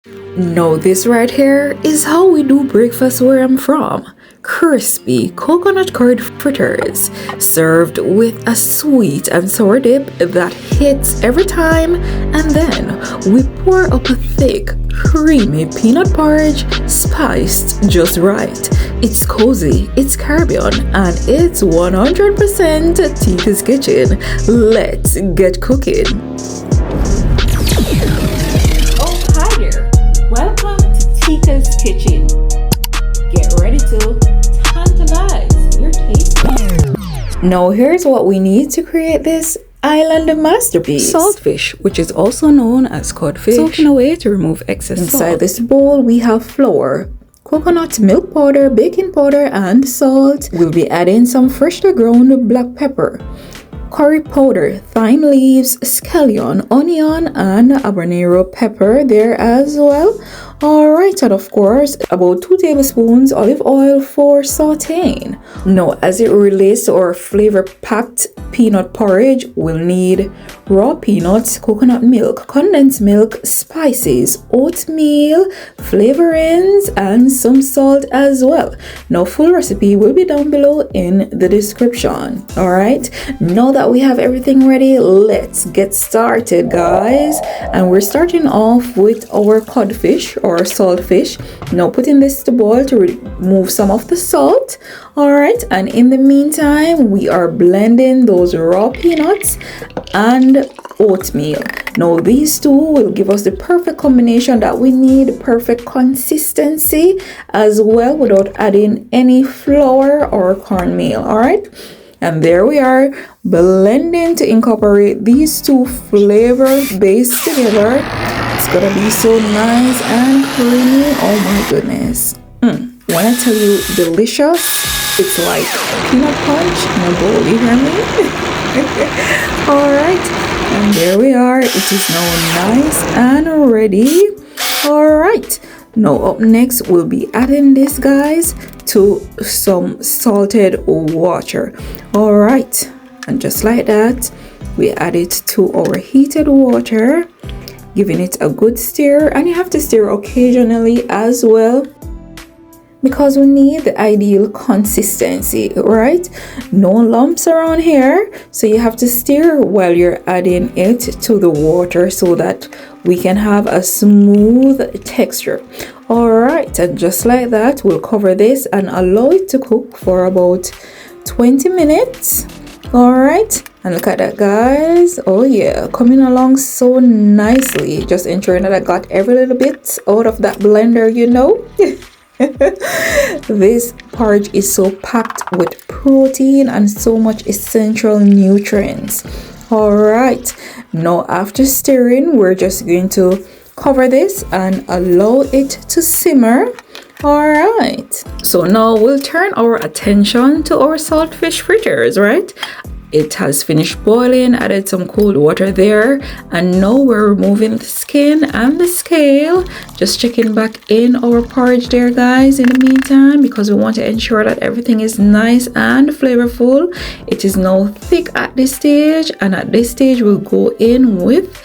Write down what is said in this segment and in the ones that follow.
Now this right here is how we do breakfast where I'm from. Crispy coconut curd fritters served with a sweet and sour dip that hits every time, and then we pour up a thick creamy peanut porridge spiced just right. It's cozy, it's Caribbean, and it's 100% Teika's kitchen. Let's get cooking. Oh hi there, welcome to Teika's kitchen. Get ready to tantalize your taste buds. Now here's what we need to create this island masterpiece. Saltfish, which is also known as codfish, soaking away to remove excess salt. Inside this bowl we have flour, coconut milk powder, baking powder, and salt. We'll be adding some freshly ground black pepper, curry powder, thyme leaves, scallion, onion, and habanero pepper there as well. Alright, and of course, about 2 tablespoons olive oil for sauteing. Now, as it relates to our flavor-packed peanut porridge, we'll need raw peanuts, coconut milk, condensed milk, spices, oatmeal, flavorings, and some salt as well. Now, full recipe will be down below in the description. Alright, now that we have everything ready, let's get started, guys. And we're starting off with our codfish or saltfish. Now putting this to boil to remove some of the salt. Alright, and in the meantime we are blending those raw peanuts and oatmeal. Now these two will give us the perfect combination that we need, perfect consistency as well, without adding any flour or cornmeal. Alright, and there we are, blending to incorporate these two flavors based together. It's gonna be so nice and creamy. Oh my goodness. When I tell you delicious, it's like peanut punch in a bowl, you hear me? Alright, and there we are. It is now nice and ready. Alright, now up next we'll be adding this, guys, to some salted water. Alright, and just like that, we add it to our heated water, giving it a good stir, and you have to stir occasionally as well because we need the ideal consistency, right? No lumps around here, so you have to stir while you're adding it to the water so that we can have a smooth texture. All right, and just like that, we'll cover this and allow it to cook for about 20 minutes. All right, and look at that, guys. Oh yeah, coming along so nicely. Just ensuring that I got every little bit out of that blender, you know. This porridge is so packed with protein and so much essential nutrients. All right, now after stirring, we're just going to cover this and allow it to simmer. All right, so now we'll turn our attention to our saltfish fritters, right? It has finished boiling, added some cold water there, and now we're removing the skin and the scale. Just checking back in our porridge there, guys, in the meantime, because we want to ensure that everything is nice and flavorful. It is now thick at this stage, and at this stage we'll go in with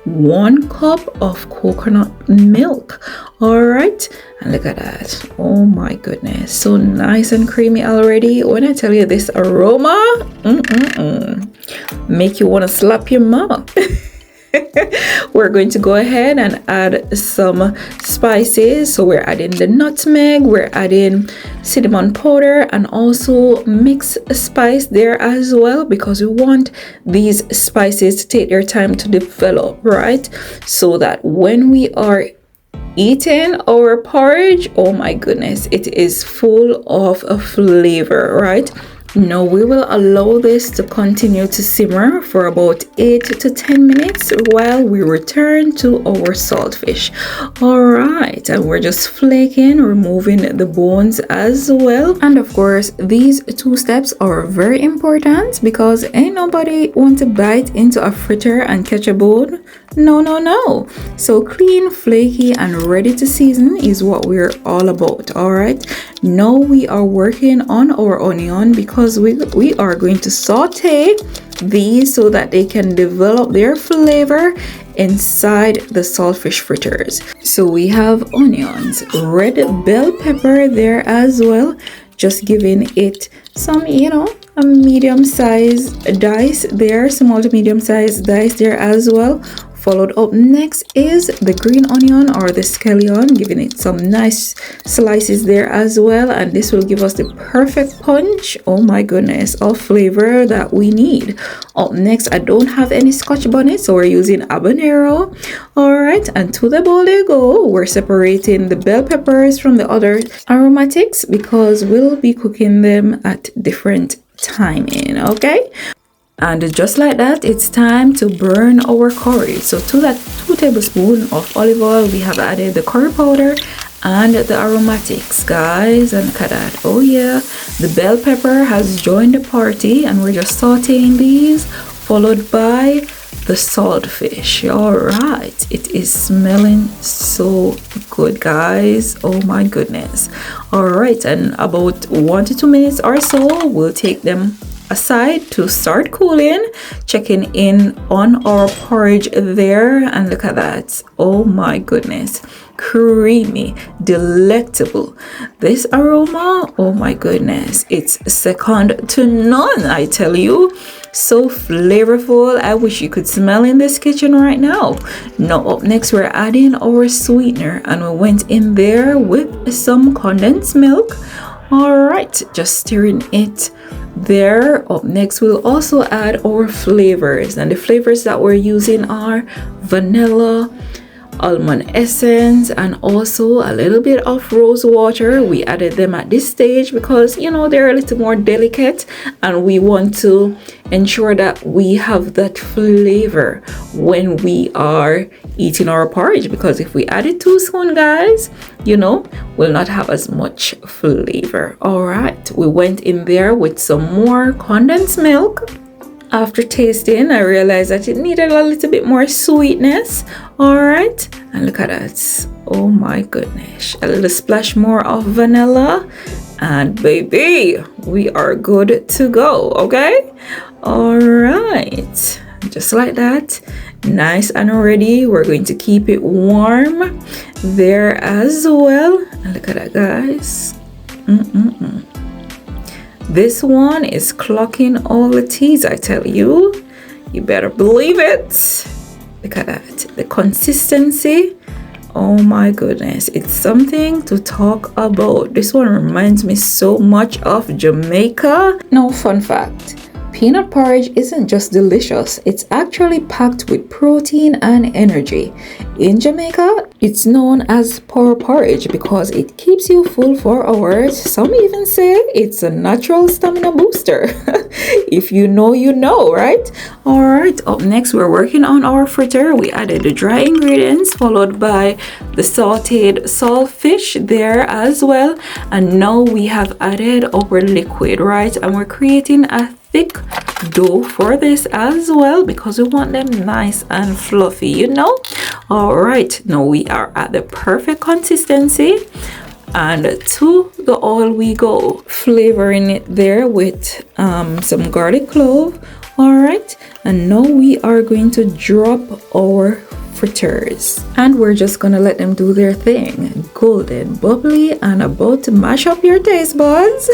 1 cup of coconut milk. All right, and look at that. Oh my goodness, so nice and creamy already. When I tell you this aroma, make you want to slap your mama. We're going to go ahead and add some spices. So we're adding the nutmeg, we're adding cinnamon powder, and also mixed spice there as well, because we want these spices to take their time to develop, right? So that when we are eating our porridge, oh my goodness, it is full of a flavor, right? Now we will allow this to continue to simmer for about 8 to 10 minutes while we return to our saltfish. All right, and we're just flaking, removing the bones as well. And of course, these 2 steps are very important because ain't nobody want to bite into a fritter and catch a bone. No. So clean, flaky, and ready to season is what we're all about. All right, now we are working on our onion because we are going to saute these so that they can develop their flavor inside the saltfish fritters. So we have onions, red bell pepper there as well, just giving it some, a medium size dice there, small to medium size dice there as well. Followed up next is the green onion or the scallion, giving it some nice slices there as well, and this will give us the perfect punch, oh my goodness, of flavor that we need. Up next, I don't have any scotch bonnet, so we're using habanero. All right, and to the bowl they go. We're separating the bell peppers from the other aromatics because we'll be cooking them at different timing. Okay, and just like that, it's time to burn our curry. So to that 2 tablespoons of olive oil, we have added the curry powder and the aromatics, guys. And look at that. Oh yeah, the bell pepper has joined the party, and we're just sauteing these, followed by the saltfish. All right, it is smelling so good, guys. Oh my goodness. All right, and about 1 to 2 minutes or so, we'll take them aside to start cooling, checking in on our porridge there, and look at that. Oh my goodness, creamy, delectable. This aroma, oh my goodness, it's second to none, I tell you. So flavorful. I wish you could smell in this kitchen right now. Now up next, we're adding our sweetener, and we went in there with some condensed milk. All right, just stirring it there. Up next, we'll also add our flavors, and the flavors that we're using are vanilla, almond essence, and also a little bit of rose water. We added them at this stage because they're a little more delicate, and we want to ensure that we have that flavor when we are eating our porridge, because if we add it too soon, guys, we'll not have as much flavor. All right, we went in there with some more condensed milk. After tasting, I realized that it needed a little bit more sweetness. All right, and look at that. Oh my goodness, a little splash more of vanilla, and baby, we are good to go. Okay, all right, just like that, nice and ready. We're going to keep it warm there as well, and look at that, guys. This one is clocking all the T's, I tell you. You better believe it. Look at that. The consistency. Oh my goodness. It's something to talk about. This one reminds me so much of Jamaica. Now, fun fact. Peanut porridge isn't just delicious, it's actually packed with protein and energy. In Jamaica, it's known as porridge because it keeps you full for hours. Some even say it's a natural stamina booster. If you know, you know, right? All right, up next, we're working on our fritter. We added the dry ingredients, followed by the sauteed saltfish there as well. And now we have added our liquid, right? And we're creating a thick dough for this as well because we want them nice and fluffy, All right, now we are at the perfect consistency, and to the oil we go, flavoring it there with some garlic clove. All right, and now we are going to drop our fritters, and we're just gonna let them do their thing, golden, bubbly, and about to mash up your taste buds.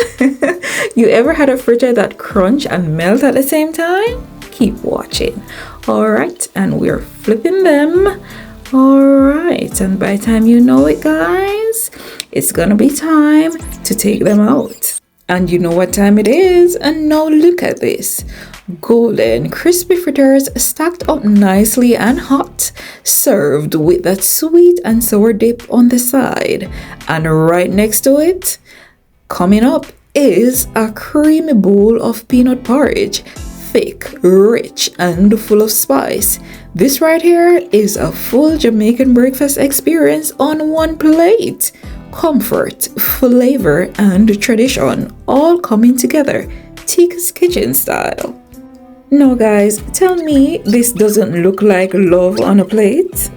You ever had a fritter that crunch and melt at the same time? Keep watching. All right, and we're flipping them. All right, and by the time you know it, guys, it's gonna be time to take them out. And you know what time it is. And now look at this. Golden, crispy fritters stacked up nicely and hot, served with that sweet and sour dip on the side. And right next to it, coming up, is a creamy bowl of peanut porridge. Thick, rich, and full of spice. This right here is a full Jamaican breakfast experience on one plate. Comfort, flavor, and tradition all coming together, Teika's kitchen style. No, guys, tell me this doesn't look like love on a plate.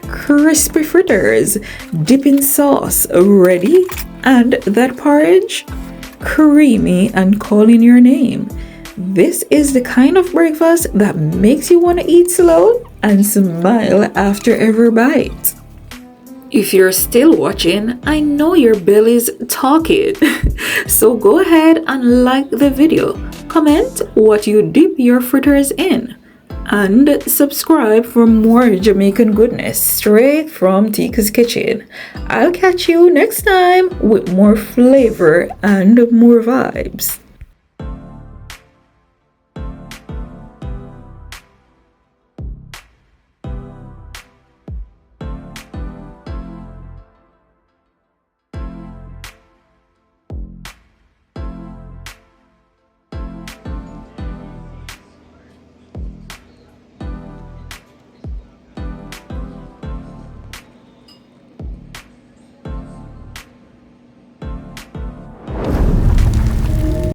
Crispy fritters, dipping sauce ready, and that porridge, creamy and calling your name. This is the kind of breakfast that makes you want to eat slow and smile after every bite. If you're still watching, I know your belly's talking. So go ahead and like the video, comment what you dip your fritters in, and subscribe for more Jamaican goodness straight from Teika's kitchen. I'll catch you next time with more flavor and more vibes.